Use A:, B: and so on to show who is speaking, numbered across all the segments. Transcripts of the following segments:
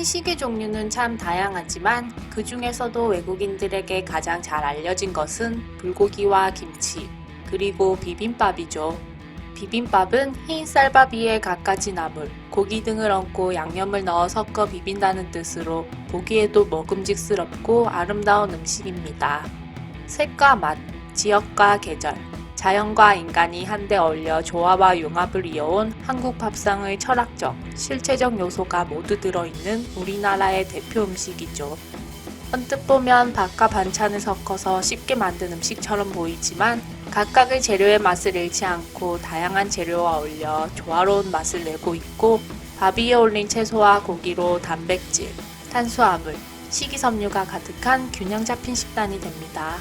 A: 한식의 종류는 참 다양하지만 그 중에서도 외국인들에게 가장 잘 알려진 것은 불고기와 김치, 그리고 비빔밥이죠. 비빔밥은 흰 쌀밥 위에 갖가지 나물, 고기 등을 얹고 양념을 넣어 섞어 비빈다는 뜻으로 보기에도 먹음직스럽고 아름다운 음식입니다. 색과 맛, 지역과 계절, 자연과 인간이 한데 어울려 조화와 융합을 이어온 한국 밥상의 철학적, 실체적 요소가 모두 들어있는 우리나라의 대표 음식이죠. 언뜻 보면 밥과 반찬을 섞어서 쉽게 만든 음식처럼 보이지만 각각의 재료의 맛을 잃지 않고 다양한 재료와 어울려 조화로운 맛을 내고 있고 밥 위에 올린 채소와 고기로 단백질, 탄수화물, 식이섬유가 가득한 균형 잡힌 식단이 됩니다.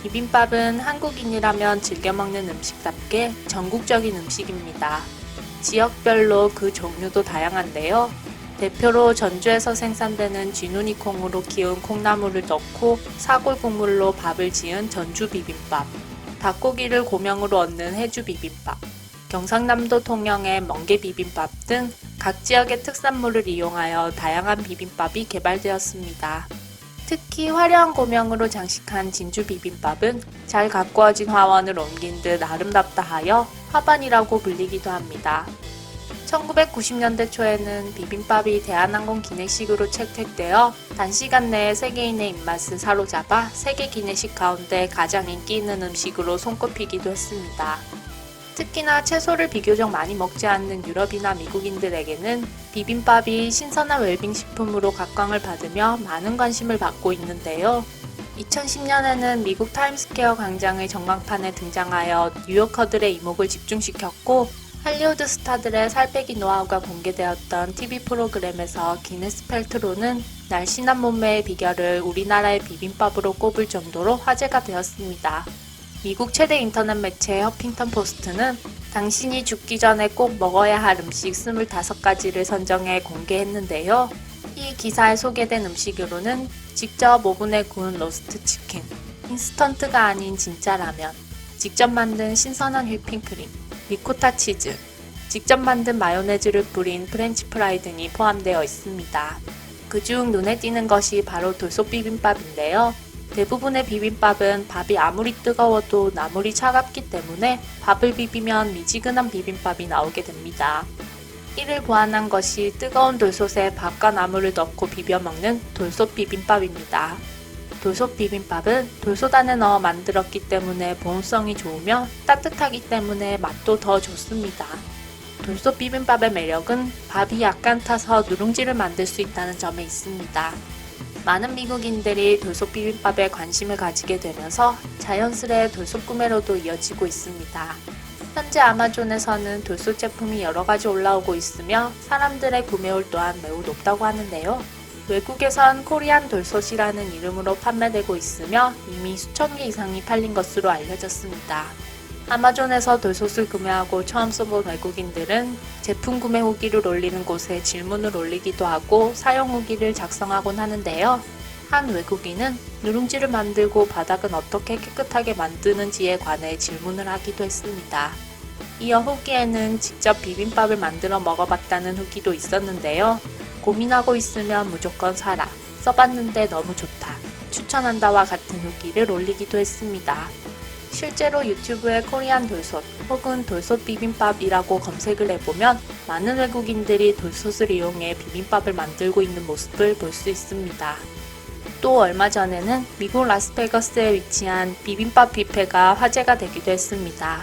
A: 비빔밥은 한국인이라면 즐겨 먹는 음식답게 전국적인 음식입니다. 지역별로 그 종류도 다양한데요. 대표로 전주에서 생산되는 쥐눈이 콩으로 키운 콩나물을 넣고 사골 국물로 밥을 지은 전주 비빔밥, 닭고기를 고명으로 얻는 해주 비빔밥, 경상남도 통영의 멍게 비빔밥 등 각 지역의 특산물을 이용하여 다양한 비빔밥이 개발되었습니다. 특히 화려한 고명으로 장식한 진주 비빔밥은 잘 가꾸어진 화원을 옮긴 듯 아름답다 하여 화반이라고 불리기도 합니다. 1990년대 초에는 비빔밥이 대한항공 기내식으로 채택되어 단시간 내에 세계인의 입맛을 사로잡아 세계 기내식 가운데 가장 인기 있는 음식으로 손꼽히기도 했습니다. 특히나 채소를 비교적 많이 먹지 않는 유럽이나 미국인들에게는 비빔밥이 신선한 웰빙 식품으로 각광을 받으며 많은 관심을 받고 있는데요. 2010년에는 미국 타임스퀘어 광장의 전광판에 등장하여 뉴요커들의 이목을 집중시켰고 할리우드 스타들의 살 빼기 노하우가 공개되었던 TV 프로그램에서 기네스 펠트로는 날씬한 몸매의 비결을 우리나라의 비빔밥으로 꼽을 정도로 화제가 되었습니다. 미국 최대 인터넷 매체 허핑턴 포스트는 당신이 죽기 전에 꼭 먹어야 할 음식 25가지를 선정해 공개했는데요. 이 기사에 소개된 음식으로는 직접 오븐에 구운 로스트 치킨, 인스턴트가 아닌 진짜 라면, 직접 만든 신선한 휘핑크림, 리코타 치즈, 직접 만든 마요네즈를 뿌린 프렌치 프라이 등이 포함되어 있습니다. 그중 눈에 띄는 것이 바로 돌솥 비빔밥인데요. 대부분의 비빔밥은 밥이 아무리 뜨거워도 나물이 차갑기 때문에 밥을 비비면 미지근한 비빔밥이 나오게 됩니다. 이를 보완한 것이 뜨거운 돌솥에 밥과 나물을 넣고 비벼 먹는 돌솥 비빔밥입니다. 돌솥 비빔밥은 돌솥 안에 넣어 만들었기 때문에 보온성이 좋으며 따뜻하기 때문에 맛도 더 좋습니다. 돌솥 비빔밥의 매력은 밥이 약간 타서 누룽지를 만들 수 있다는 점에 있습니다. 많은 미국인들이 돌솥 비빔밥에 관심을 가지게 되면서 자연스레 돌솥 구매로도 이어지고 있습니다. 현재 아마존에서는 돌솥 제품이 여러 가지 올라오고 있으며 사람들의 구매율 또한 매우 높다고 하는데요. 외국에선 코리안 돌솥이라는 이름으로 판매되고 있으며 이미 수천 개 이상이 팔린 것으로 알려졌습니다. 아마존에서 돌솥을 구매하고 처음 써본 외국인들은 제품 구매 후기를 올리는 곳에 질문을 올리기도 하고 사용 후기를 작성하곤 하는데요. 한 외국인은 누룽지를 만들고 바닥은 어떻게 깨끗하게 만드는지에 관해 질문을 하기도 했습니다. 이어 후기에는 직접 비빔밥을 만들어 먹어봤다는 후기도 있었는데요. 고민하고 있으면 무조건 사라, 써봤는데 너무 좋다, 추천한다와 같은 후기를 올리기도 했습니다. 실제로 유튜브에 코리안 돌솥 혹은 돌솥 비빔밥이라고 검색을 해보면 많은 외국인들이 돌솥을 이용해 비빔밥을 만들고 있는 모습을 볼 수 있습니다. 또 얼마 전에는 미국 라스베가스에 위치한 비빔밥 뷔페가 화제가 되기도 했습니다.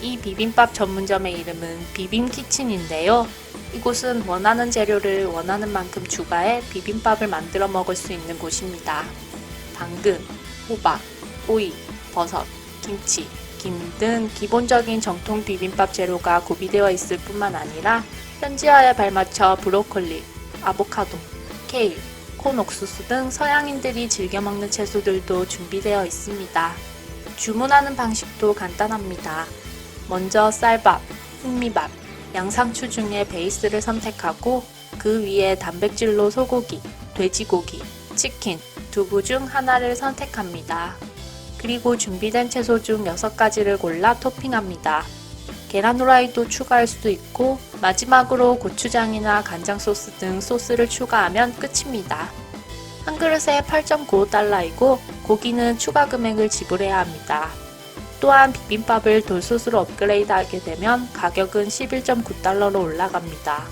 A: 이 비빔밥 전문점의 이름은 비빔키친인데요. 이곳은 원하는 재료를 원하는 만큼 추가해 비빔밥을 만들어 먹을 수 있는 곳입니다. 당근, 호박, 오이, 버섯, 김치, 김 등 기본적인 정통 비빔밥 재료가 구비되어 있을 뿐만 아니라 현지화에 발맞춰 브로콜리, 아보카도, 케일, 콘 옥수수 등 서양인들이 즐겨 먹는 채소들도 준비되어 있습니다. 주문하는 방식도 간단합니다. 먼저 쌀밥, 흑미밥, 양상추 중에 베이스를 선택하고 그 위에 단백질로 소고기, 돼지고기, 치킨, 두부 중 하나를 선택합니다. 그리고 준비된 채소 중 6가지를 골라 토핑합니다. 계란 후라이도 추가할 수도 있고 마지막으로 고추장이나 간장 소스 등 소스를 추가하면 끝입니다. 한 그릇에 8.95달러이고 고기는 추가 금액을 지불해야 합니다. 또한 비빔밥을 돌솥으로 업그레이드하게 되면 가격은 11.9달러로 올라갑니다.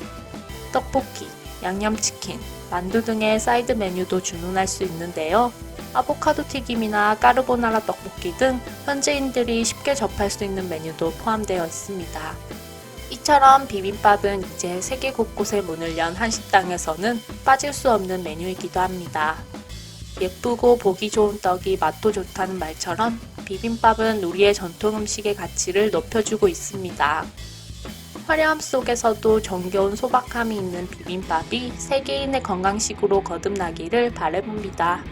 A: 떡볶이, 양념치킨, 만두 등의 사이드 메뉴도 주문할 수 있는데요. 아보카도 튀김이나 까르보나라 떡볶이 등 현지인들이 쉽게 접할 수 있는 메뉴도 포함되어 있습니다. 이처럼 비빔밥은 이제 세계 곳곳에 문을 연 한식당에서는 빠질 수 없는 메뉴이기도 합니다. 예쁘고 보기 좋은 떡이 맛도 좋다는 말처럼 비빔밥은 우리의 전통 음식의 가치를 높여주고 있습니다. 화려함 속에서도 정겨운 소박함이 있는 비빔밥이 세계인의 건강식으로 거듭나기를 바라봅니다.